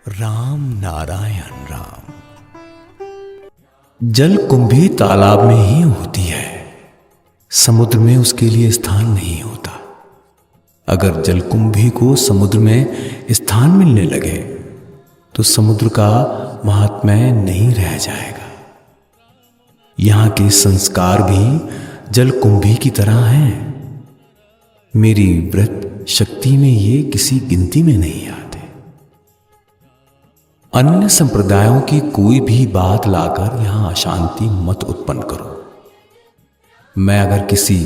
राम नारायण राम। जल कुंभी तालाब में ही होती है, समुद्र में उसके लिए स्थान नहीं होता। अगर जलकुंभी को समुद्र में स्थान मिलने लगे तो समुद्र का महात्म्य नहीं रह जाएगा। यहां के संस्कार भी जलकुंभी की तरह हैं। मेरी व्रत शक्ति में ये किसी गिनती में नहीं आते। अन्य संप्रदायों की कोई भी बात लाकर यहां अशांति मत उत्पन्न करो। मैं अगर किसी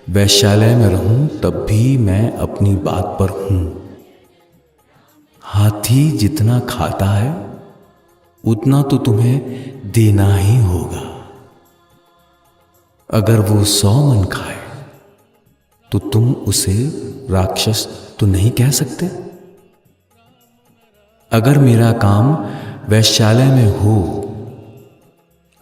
वैश्यालय में रहूं तब भी मैं अपनी बात पर हूं। हाथी जितना खाता है उतना तो तुम्हें देना ही होगा। अगर वो 100 मन खाए तो तुम उसे राक्षस तो नहीं कह सकते। अगर मेरा काम वैश्यालय में हो,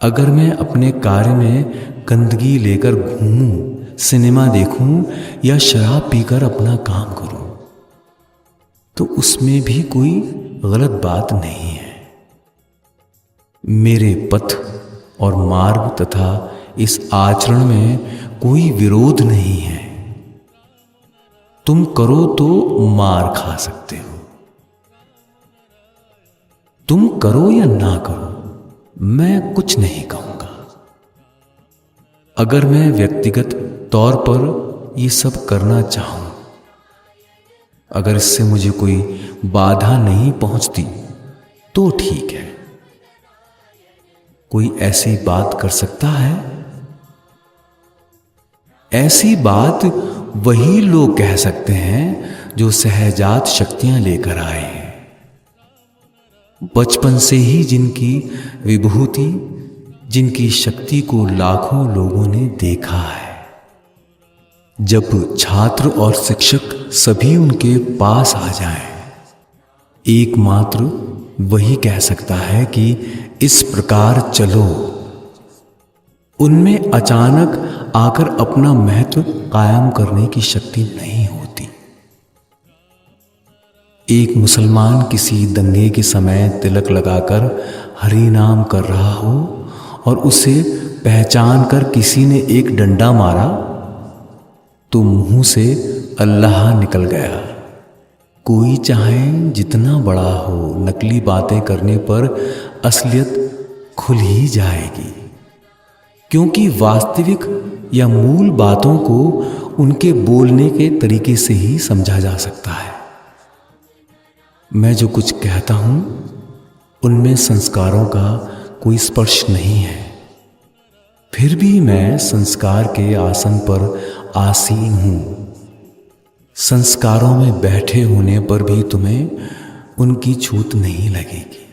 अगर मैं अपने कार्य में गंदगी लेकर घूमूं, सिनेमा देखूं या शराब पीकर अपना काम करूं, तो उसमें भी कोई गलत बात नहीं है। मेरे पथ और मार्ग तथा इस आचरण में कोई विरोध नहीं है। तुम करो तो मार खा सकते हो, तुम करो या ना करो, मैं कुछ नहीं कहूंगा। अगर मैं व्यक्तिगत तौर पर ये सब करना चाहूं, अगर इससे मुझे कोई बाधा नहीं पहुंचती तो ठीक है। कोई ऐसी बात कर सकता है? ऐसी बात वही लोग कह सकते हैं जो सहजात शक्तियां लेकर आए हैं। बचपन से ही जिनकी विभूति, जिनकी शक्ति को लाखों लोगों ने देखा है। जब छात्र और शिक्षक सभी उनके पास आ जाएं, एकमात्र वही कह सकता है कि इस प्रकार चलो। उनमें अचानक आकर अपना महत्व कायम करने की शक्ति नहीं होती। एक मुसलमान किसी दंगे के समय तिलक लगाकर हरि नाम कर रहा हो और उसे पहचान कर किसी ने एक डंडा मारा तो मुंह से अल्लाह निकल गया। कोई चाहे जितना बड़ा हो, नकली बातें करने पर असलियत खुल ही जाएगी, क्योंकि वास्तविक या मूल बातों को उनके बोलने के तरीके से ही समझा जा सकता है। मैं जो कुछ कहता हूं उनमें संस्कारों का कोई स्पर्श नहीं है, फिर भी मैं संस्कार के आसन पर आसीन हूं। संस्कारों में बैठे होने पर भी तुम्हें उनकी छूत नहीं लगेगी।